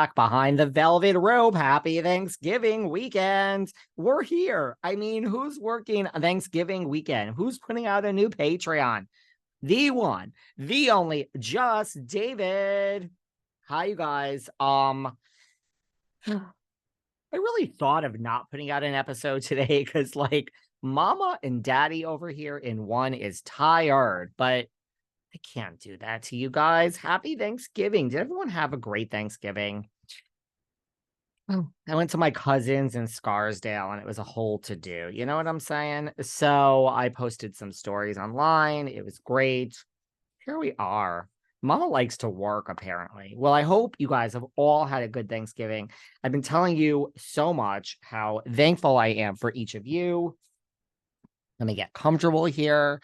back behind the velvet rope. Happy Thanksgiving weekend. We're here. I mean, who's working on Thanksgiving weekend? Who's putting out a new Patreon? The one, the only, just David. Hi, you guys. I really thought of not putting out an episode today because, like, Mama and Daddy over here in one is tired, but I can't do that to you guys. Happy Thanksgiving. Did everyone have a great Thanksgiving? Oh, I went to my cousin's in Scarsdale and it was a whole to do. You know what I'm saying? So I posted some stories online. It was great. Here we are. Mama likes to work, apparently. Well, I hope you guys have all had a good Thanksgiving. I've been telling you so much how thankful I am for each of you. Let me get comfortable here.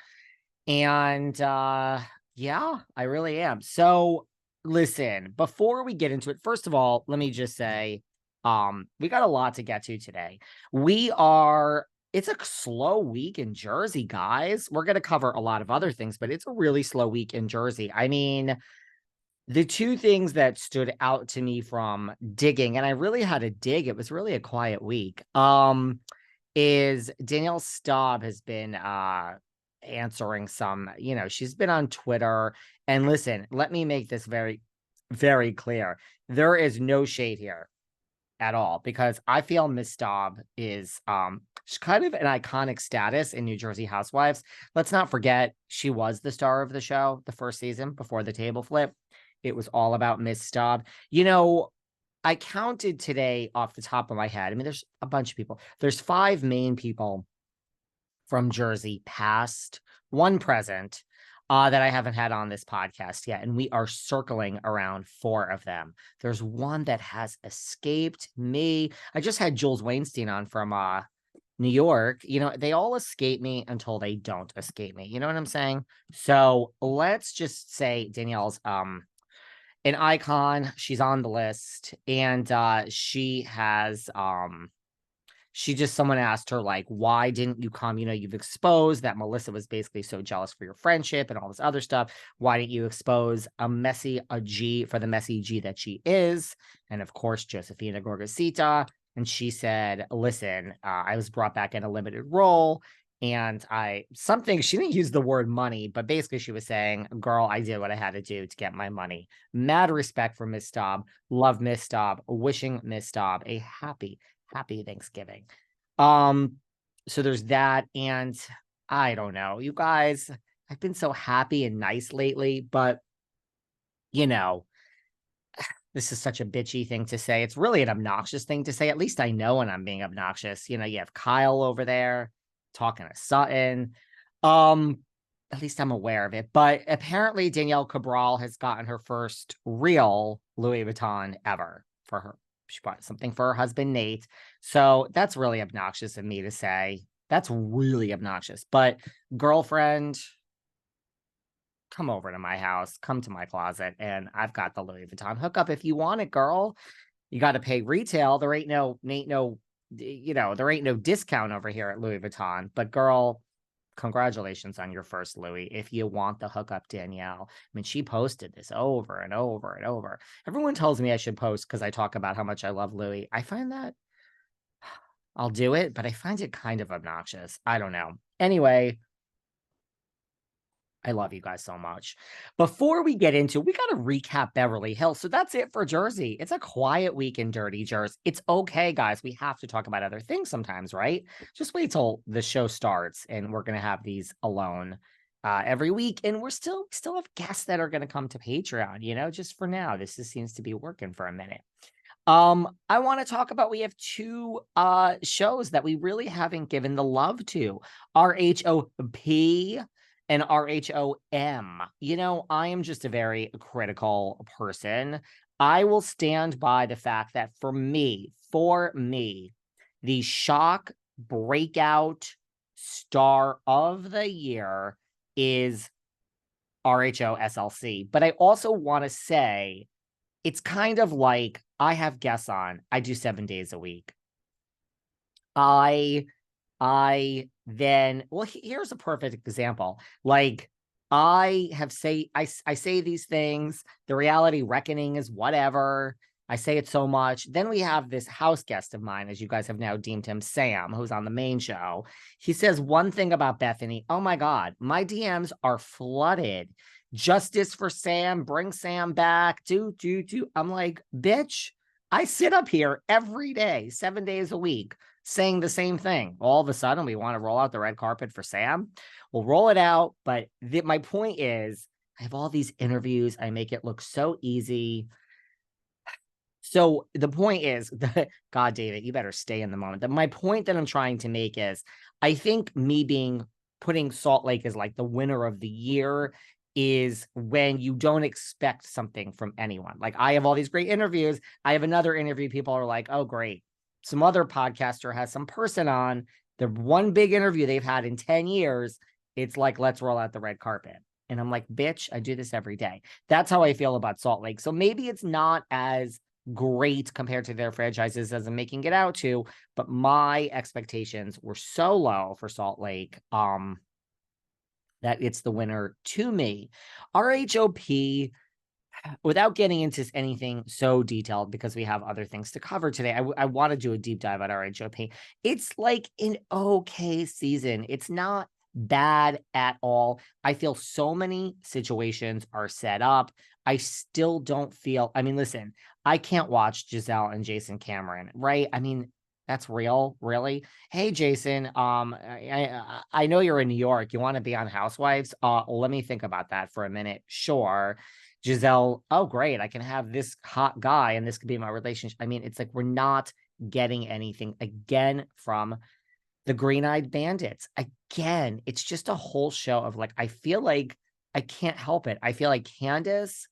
And yeah, I really am. So listen, before we get into it, first of all, let me just say, we got a lot to get to today. It's a slow week in Jersey, guys. We're gonna cover a lot of other things, but it's a really slow week in Jersey. I mean, the two things that stood out to me from digging, and I really had to dig, it was really a quiet week. Is Danielle Staub has been answering some, she's been on Twitter. And listen, let me make this very, very clear. There is no shade here at all because I feel Miss Staub is she's kind of an iconic status in New Jersey Housewives. Let's not forget she was the star of the show the first season before the table flip. It was all about Miss Staub. I counted today off the top of my head. I mean, there's a bunch of people. There's 5 main people from Jersey, past, one present, that I haven't had on this podcast yet. And we are circling around 4 of them. There's one that has escaped me. I just had Jules Weinstein on from New York. They all escape me until they don't escape me. You know what I'm saying? So let's just say Danielle's an icon. She's on the list, and someone asked her, like, why didn't you come? You've exposed that Melissa was basically so jealous for your friendship and all this other stuff. Why didn't you expose a G for the messy G that she is? And of course, Josefina Gorgasita. And she said, listen, I was brought back in a limited role. And she didn't use the word money, but basically she was saying, girl, I did what I had to do to get my money. Mad respect for Miss Staub. Love Miss Staub. Wishing Miss Staub a happy Thanksgiving. So there's that. And I don't know, you guys, I've been so happy and nice lately, but this is such a bitchy thing to say. It's really an obnoxious thing to say. At least I know when I'm being obnoxious. You have Kyle over there talking to Sutton. At least I'm aware of it. But apparently Danielle Cabral has gotten her first real Louis Vuitton ever for her. She bought something for her husband, Nate. So that's really obnoxious of me to say. That's really obnoxious. But girlfriend, come over to my house, come to my closet, and I've got the Louis Vuitton hookup if you want it, girl. You got to pay retail. There ain't no discount over here at Louis Vuitton. But girl, congratulations on your first Louis. If you want the hookup, Danielle. I mean, she posted this over and over and over. Everyone tells me I should post because I talk about how much I love Louis. I find that I'll do it, but I find it kind of obnoxious. I don't know. Anyway, I love you guys so much. Before we get into, we got to recap Beverly Hills. So that's it for Jersey. It's a quiet week in Dirty Jersey. It's okay, guys. We have to talk about other things sometimes, right? Just wait till the show starts and we're going to have these alone every week. And we still have guests that are going to come to Patreon, just for now. Seems to be working for a minute. I want to talk about, we have 2 shows that we really haven't given the love to. RHOP and RHOM. I am just a very critical person. I will stand by the fact that for me, the shock breakout star of the year is RHOSLC. But I also want to say it's kind of like I have guests on. I do 7 days a week. Here's a perfect example. Like I say these things, the reality reckoning is whatever. I say it so much. Then we have this house guest of mine, as you guys have now deemed him, Sam, who's on the main show. He says one thing about Bethany. Oh my God, my DMs are flooded. Justice for Sam, bring Sam back. Do. I'm like, bitch, I sit up here every day, 7 days a week, saying the same thing. All of a sudden, we want to roll out the red carpet for Sam. We'll roll it out. But my point is, I have all these interviews. I make it look so easy. So the point is, God, David, you better stay in the moment. My point that I'm trying to make is, I think putting Salt Lake as like the winner of the year is when you don't expect something from anyone. Like, I have all these great interviews. I have another interview. People are like, oh, great. Some other podcaster has some person on. The one big interview they've had in 10 years. It's like, let's roll out the red carpet. And I'm like, bitch, I do this every day. That's how I feel about Salt Lake. So maybe it's not as great compared to their franchises as I'm making it out to, but my expectations were so low for Salt Lake that it's the winner to me. RHOP, without getting into anything so detailed, because we have other things to cover today, I want to do a deep dive on RHOP. It's like an okay season. It's not bad at all. I feel so many situations are set up. I still don't feel, I mean, listen, I can't watch Giselle and Jason Cameron, right? I mean, that's real, really. Hey, Jason, I know you're in New York. You want to be on Housewives? Let me think about that for a minute. Sure. Giselle, oh, great. I can have this hot guy and this could be my relationship. I mean, it's like we're not getting anything again from the Green-Eyed Bandits. Again, it's just a whole show of like, I feel like I can't help it. I feel like Candace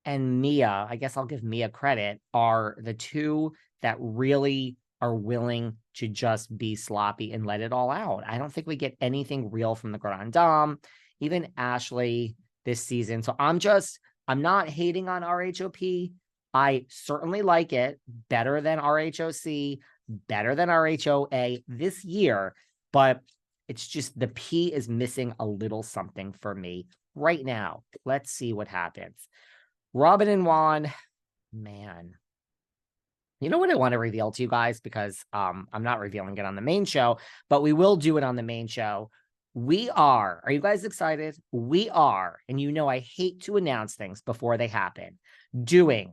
and Mia, I guess I'll give Mia credit, are the two that really are willing to just be sloppy and let it all out. I don't think we get anything real from the Grand Dame, even Ashley this season. So I'm not hating on RHOP. I certainly like it better than RHOC, better than RHOA this year, but it's just the P is missing a little something for me right now. Let's see what happens. Robin and Juan, man. You know what I want to reveal to you guys? Because I'm not revealing it on the main show, but we will do it on the main show. Are you guys excited? We are, and you know I hate to announce things before they happen, doing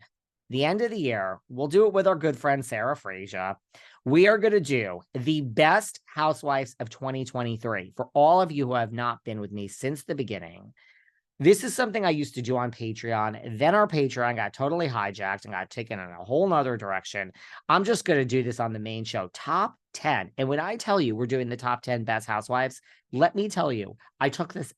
the end of the year. We'll do it with our good friend Sarah Fraser. We are going to do the best Housewives of 2023. For all of you who have not been with me since the beginning, this is something I used to do on Patreon. Then our Patreon got totally hijacked and got taken in a whole nother direction. I'm just going to do this on the main show. Top 10. And when I tell you we're doing the top 10 best housewives, let me tell you, I took this